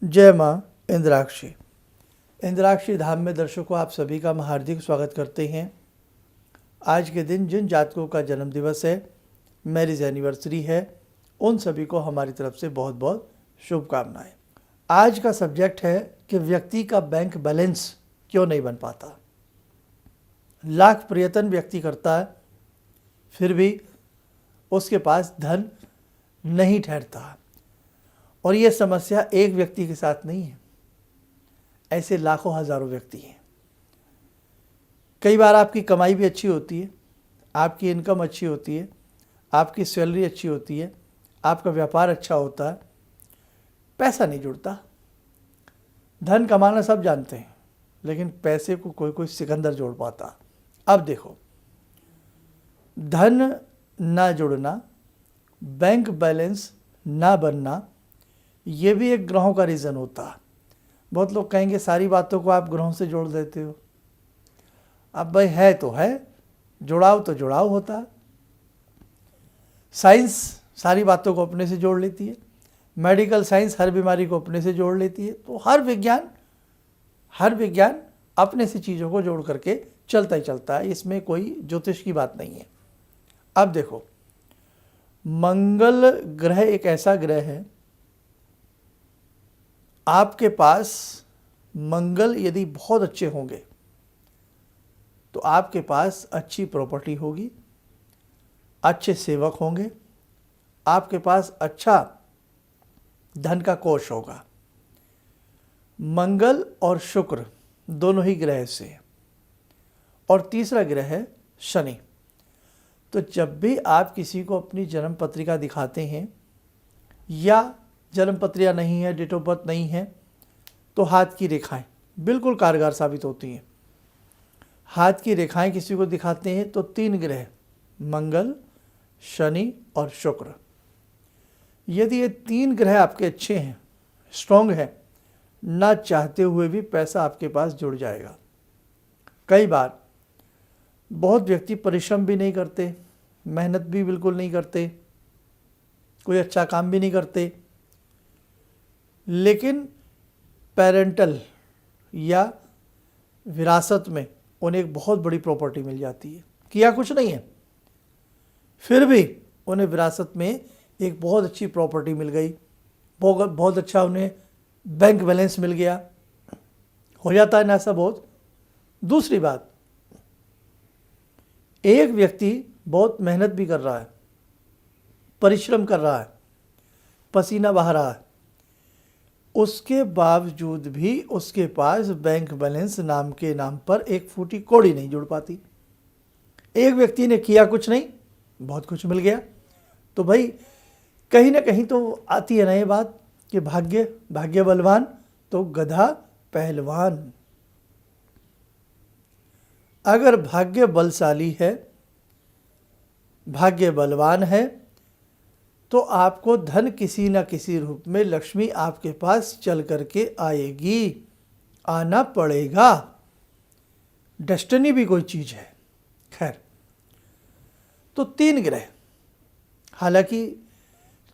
जय माँ इंद्राक्षी। इंद्राक्षी धाम में दर्शकों आप सभी का हम हार्दिक स्वागत करते हैं। आज के दिन जिन जातकों का जन्म दिवस है, मैरिज एनिवर्सरी है, उन सभी को हमारी तरफ से बहुत बहुत शुभकामनाएं। आज का सब्जेक्ट है कि व्यक्ति का बैंक बैलेंस क्यों नहीं बन पाता। लाख प्रयत्न व्यक्ति करता है, फिर भी उसके पास धन नहीं ठहरता। और ये समस्या एक व्यक्ति के साथ नहीं है, ऐसे लाखों हजारों व्यक्ति हैं। कई बार आपकी कमाई भी अच्छी होती है, आपकी इनकम अच्छी होती है, आपकी सैलरी अच्छी होती है, आपका व्यापार अच्छा होता है, पैसा नहीं जुड़ता। धन कमाना सब जानते हैं, लेकिन पैसे को कोई कोई सिकंदर जोड़ पाता। अब देखो, धन ना जुड़ना, बैंक बैलेंस ना बनना, ये भी एक ग्रहों का रीज़न होता है। बहुत लोग कहेंगे सारी बातों को आप ग्रहों से जोड़ देते हो। अब भाई है तो है, जुड़ाव तो जुड़ाव होता है। साइंस सारी बातों को अपने से जोड़ लेती है, मेडिकल साइंस हर बीमारी को अपने से जोड़ लेती है। तो हर विज्ञान अपने से चीज़ों को जोड़ करके चलता ही चलता है। इसमें कोई ज्योतिष की बात नहीं है। अब देखो, मंगल ग्रह एक ऐसा ग्रह है, आपके पास मंगल यदि बहुत अच्छे होंगे तो आपके पास अच्छी प्रॉपर्टी होगी, अच्छे सेवक होंगे, आपके पास अच्छा धन का कोष होगा। मंगल और शुक्र दोनों ही ग्रह से हैं। और तीसरा ग्रह है शनि। तो जब भी आप किसी को अपनी जन्म पत्रिका दिखाते हैं या जन्म पत्रिका नहीं है, डेट ऑफ बर्थ नहीं है, तो हाथ की रेखाएं बिल्कुल कारगर साबित होती हैं। हाथ की रेखाएं किसी को दिखाते हैं तो तीन ग्रह मंगल, शनि और शुक्र, यदि ये तीन ग्रह आपके अच्छे हैं, स्ट्रॉन्ग है, ना चाहते हुए भी पैसा आपके पास जुड़ जाएगा। कई बार बहुत व्यक्ति परिश्रम भी नहीं करते, मेहनत भी बिल्कुल नहीं करते, कोई अच्छा काम भी नहीं करते, लेकिन पेरेंटल या विरासत में उन्हें एक बहुत बड़ी प्रॉपर्टी मिल जाती है। किया कुछ नहीं है, फिर भी उन्हें विरासत में एक बहुत अच्छी प्रॉपर्टी मिल गई, बहुत अच्छा उन्हें बैंक बैलेंस मिल गया। हो जाता है ना ऐसा बहुत। दूसरी बात, एक व्यक्ति बहुत मेहनत भी कर रहा है, परिश्रम कर रहा है, पसीना बहा रहा है, उसके बावजूद भी उसके पास बैंक बैलेंस नाम पर एक फूटी कौड़ी नहीं जुड़ पाती। एक व्यक्ति ने किया कुछ नहीं, बहुत कुछ मिल गया। तो भाई कहीं ना कहीं तो आती है ना ये बात कि भाग्य बलवान तो गधा पहलवान। अगर भाग्य बलशाली है, भाग्य बलवान है, तो आपको धन किसी न किसी रूप में, लक्ष्मी आपके पास चल करके आएगी, आना पड़ेगा। डेस्टिनी भी कोई चीज़ है। खैर, तो तीन ग्रह, हालांकि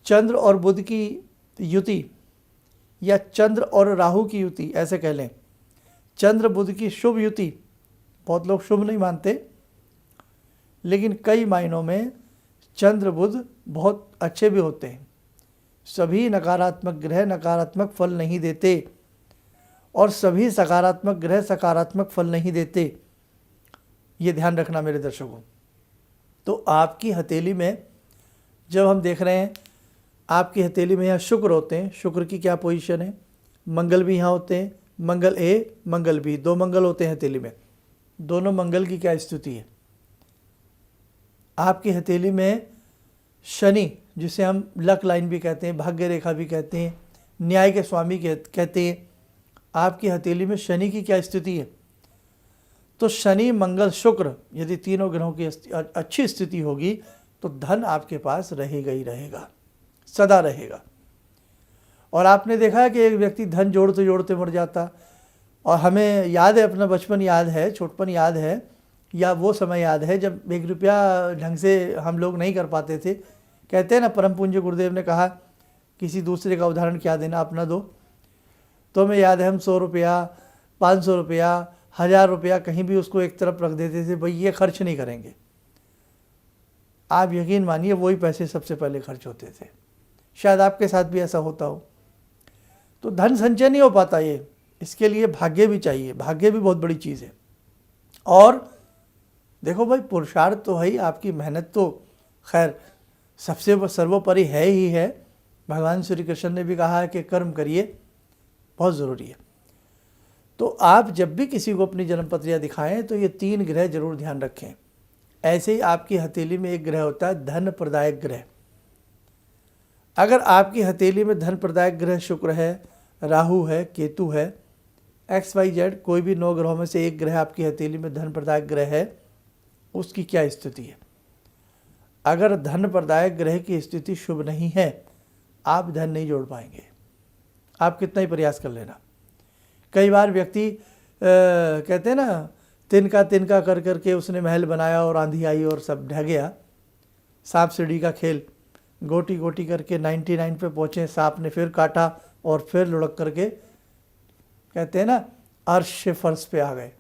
चंद्र और बुध की युति या चंद्र और राहु की युति ऐसे कह लें, चंद्र बुध की शुभ युति, बहुत लोग शुभ नहीं मानते, लेकिन कई मायनों में चंद्र बुध बहुत अच्छे भी होते हैं। सभी नकारात्मक ग्रह नकारात्मक फल नहीं देते और सभी सकारात्मक ग्रह सकारात्मक फल नहीं देते, ये ध्यान रखना मेरे दर्शकों। तो आपकी हथेली में जब हम देख रहे हैं, आपकी हथेली में यहाँ शुक्र होते हैं। शुक्र की क्या पोजीशन है? मंगल भी यहाँ होते हैं, मंगल ए मंगल बी, दो मंगल होते हैं हथेली में। दोनों मंगल की क्या स्थिति है? आपकी हथेली में शनि, जिसे हम लक लाइन भी कहते हैं, भाग्य रेखा भी कहते हैं, न्याय के स्वामी कहते हैं, आपकी हथेली में शनि की क्या स्थिति है? तो शनि मंगल शुक्र यदि तीनों ग्रहों की अच्छी स्थिति होगी तो धन आपके पास रहेगा ही रहेगा, सदा रहेगा। और आपने देखा है कि एक व्यक्ति धन जोड़ते जोड़ते मर जाता। और हमें याद है, अपना बचपन याद है, छोटपन याद है, या वो समय याद है जब 1 रुपया ढंग से हम लोग नहीं कर पाते थे। कहते हैं ना, परम पूज्य गुरुदेव ने कहा किसी दूसरे का उदाहरण क्या देना, अपना दो। तो हमें याद है हम 100 रुपया, 500 रुपया, 1000 रुपया कहीं भी उसको एक तरफ रख देते थे, भाई ये खर्च नहीं करेंगे। आप यकीन मानिए वही पैसे सबसे पहले खर्च होते थे। शायद आपके साथ भी ऐसा होता हो। तो धन संचय नहीं हो पाता ये, इसके लिए भाग्य भी चाहिए। भाग्य भी बहुत बड़ी चीज़ है। और देखो भाई, पुरुषार्थ तो है ही, आपकी मेहनत तो खैर सबसे सर्वोपरि है ही है। भगवान श्री कृष्ण ने भी कहा है कि कर्म करिए, बहुत ज़रूरी है। तो आप जब भी किसी को अपनी जन्मपत्रियाँ दिखाएं तो ये 3 ग्रह जरूर ध्यान रखें। ऐसे ही आपकी हथेली में एक ग्रह होता है धन प्रदायक ग्रह। अगर आपकी हथेली में धन प्रदायक ग्रह शुक्र है, राहु है, केतु है, XYZ कोई भी 9 ग्रहों में से एक ग्रह आपकी हथेली में धन प्रदायक ग्रह है, उसकी क्या स्थिति है? अगर धन प्रदायक ग्रह की स्थिति शुभ नहीं है, आप धन नहीं जोड़ पाएंगे, आप कितना ही प्रयास कर लेना। कई बार व्यक्ति कहते हैं ना, तिनका तिनका कर करके उसने महल बनाया और आंधी आई और सब ढह गया। सांप सीढ़ी का खेल, गोटी गोटी करके 99 पे पहुँचे, सांप ने फिर काटा और फिर लुढ़क करके कहते हैं ना अर्श से फर्श पे आ गए।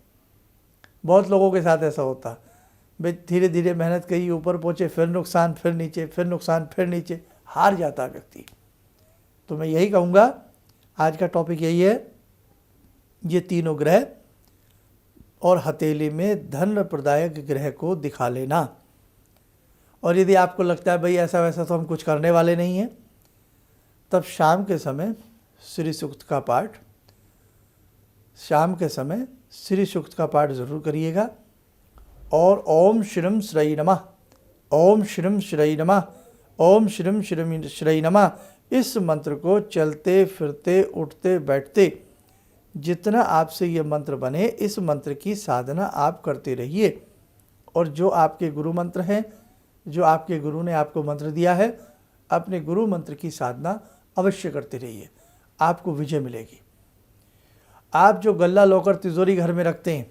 बहुत लोगों के साथ ऐसा होता। भाई धीरे धीरे मेहनत करी, ऊपर पहुँचे, फिर नुकसान, फिर नीचे, फिर नुकसान, फिर नीचे, हार जाता व्यक्ति। तो मैं यही कहूँगा, आज का टॉपिक यही है, ये तीनों ग्रह और हथेली में धन प्रदायक ग्रह को दिखा लेना। और यदि आपको लगता है भाई ऐसा वैसा तो हम कुछ करने वाले नहीं हैं, तब शाम के समय श्री सूक्त का पाठ, शाम के समय श्री सूक्त का पाठ ज़रूर करिएगा। और ओम श्रीम श्री नमः, ओम श्रीम श्री नमः, ओम श्रीम श्रीम श्री नमः, इस मंत्र को चलते फिरते उठते बैठते जितना आपसे ये मंत्र बने, इस मंत्र की साधना आप करते रहिए। और जो आपके गुरु मंत्र हैं, जो आपके गुरु ने आपको मंत्र दिया है, अपने गुरु मंत्र की साधना अवश्य करते रहिए, आपको विजय मिलेगी। आप जो गल्ला लॉकर तिजोरी घर में रखते हैं,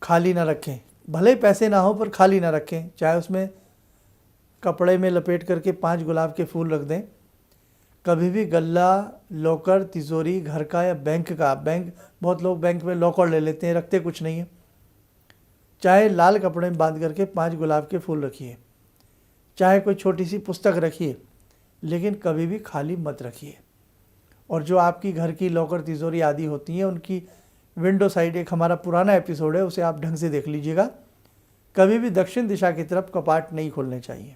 खाली ना रखें, भले पैसे ना हो पर खाली ना रखें। चाहे उसमें कपड़े में लपेट करके 5 गुलाब के फूल रख दें। कभी भी गल्ला लॉकर तिजोरी घर का या बैंक का, बैंक बहुत लोग बैंक में लॉकर ले लेते हैं, रखते कुछ नहीं है। चाहे लाल कपड़े में बांध करके 5 गुलाब के फूल रखिए, चाहे कोई छोटी सी पुस्तक रखिए, लेकिन कभी भी खाली मत रखिए। और जो आपकी घर की लॉकर तिजोरी आदि होती हैं, उनकी विंडो साइड, एक हमारा पुराना एपिसोड है, उसे आप ढंग से देख लीजिएगा। कभी भी दक्षिण दिशा की तरफ कपाट नहीं खोलने चाहिए,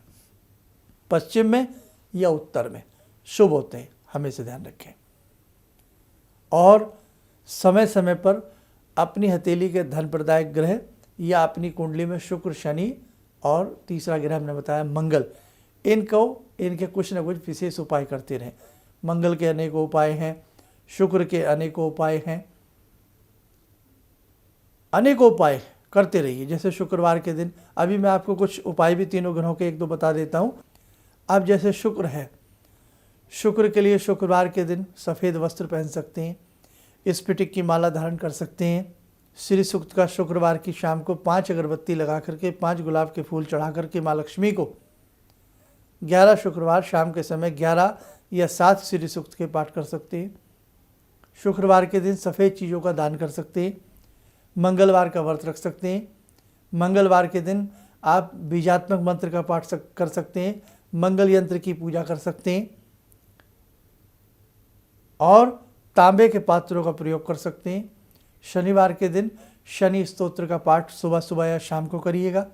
पश्चिम में या उत्तर में शुभ होते हैं, हमेशा ध्यान रखें। और समय समय पर अपनी हथेली के धन प्रदायक ग्रह या अपनी कुंडली में शुक्र, शनि और तीसरा ग्रह हमने बताया मंगल, इनके कुछ न कुछ विशेष उपाय करते रहें। मंगल के अनेकों उपाय हैं, शुक्र के अनेकों उपाय हैं, अनेकों उपाय करते रहिए। जैसे शुक्रवार के दिन, अभी मैं आपको कुछ उपाय भी तीनों ग्रहों के 1-2 बता देता हूँ। अब जैसे शुक्र है, शुक्र के लिए शुक्रवार के दिन सफ़ेद वस्त्र पहन सकते हैं, स्फटिक की माला धारण कर सकते हैं। श्री सूक्त का शुक्रवार की शाम को 5 अगरबत्ती लगा करके 5 गुलाब के फूल चढ़ा करके माँ लक्ष्मी को 11 शुक्रवार शाम के समय 11 या 7 श्री सूक्त के पाठ कर सकते हैं। शुक्रवार के दिन सफ़ेद चीज़ों का दान कर सकते हैं। मंगलवार का व्रत रख सकते हैं। मंगलवार के दिन आप बीजात्मक मंत्र का पाठ कर सकते हैं, मंगल यंत्र की पूजा कर सकते हैं और तांबे के पात्रों का प्रयोग कर सकते हैं। शनिवार के दिन शनि स्तोत्र का पाठ सुबह सुबह या शाम को करिएगा।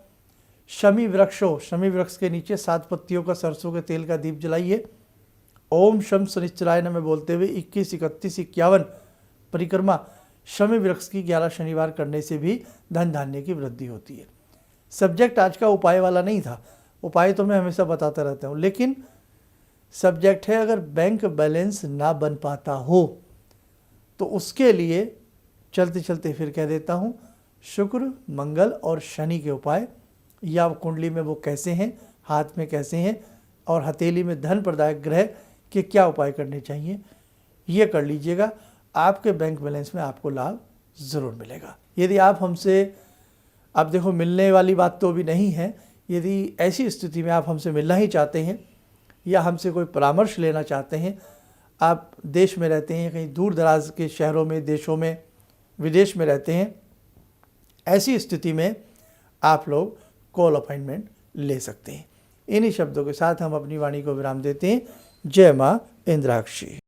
शमी वृक्ष के नीचे 7 पत्तियों का सरसों के तेल का दीप जलाइए। ओम शम शनिश्चराय नमः बोलते हुए 21, 31, 51 परिक्रमा शमी वृक्ष की 11 शनिवार करने से भी धन धान्य की वृद्धि होती है। सब्जेक्ट आज का उपाय वाला नहीं था, उपाय तो मैं हमेशा बताता रहता हूँ, लेकिन सब्जेक्ट है अगर बैंक बैलेंस ना बन पाता हो तो उसके लिए चलते चलते फिर कह देता हूँ, शुक्र, मंगल और शनि के उपाय, या कुंडली में वो कैसे हैं, हाथ में कैसे हैं, और हथेली में धन प्रदायक ग्रह के क्या उपाय करने चाहिए, ये कर लीजिएगा। आपके बैंक बैलेंस में आपको लाभ ज़रूर मिलेगा। यदि आप हमसे, अब देखो मिलने वाली बात तो अभी नहीं है, यदि ऐसी स्थिति में आप हमसे मिलना ही चाहते हैं या हमसे कोई परामर्श लेना चाहते हैं, आप देश में रहते हैं, कहीं दूर दराज के शहरों में, देशों में, विदेश में रहते हैं, ऐसी स्थिति में आप लोग कॉल अपॉइंटमेंट ले सकते हैं। इन्हीं शब्दों के साथ हम अपनी वाणी को विराम देते हैं। जय माँ इंद्राक्षी।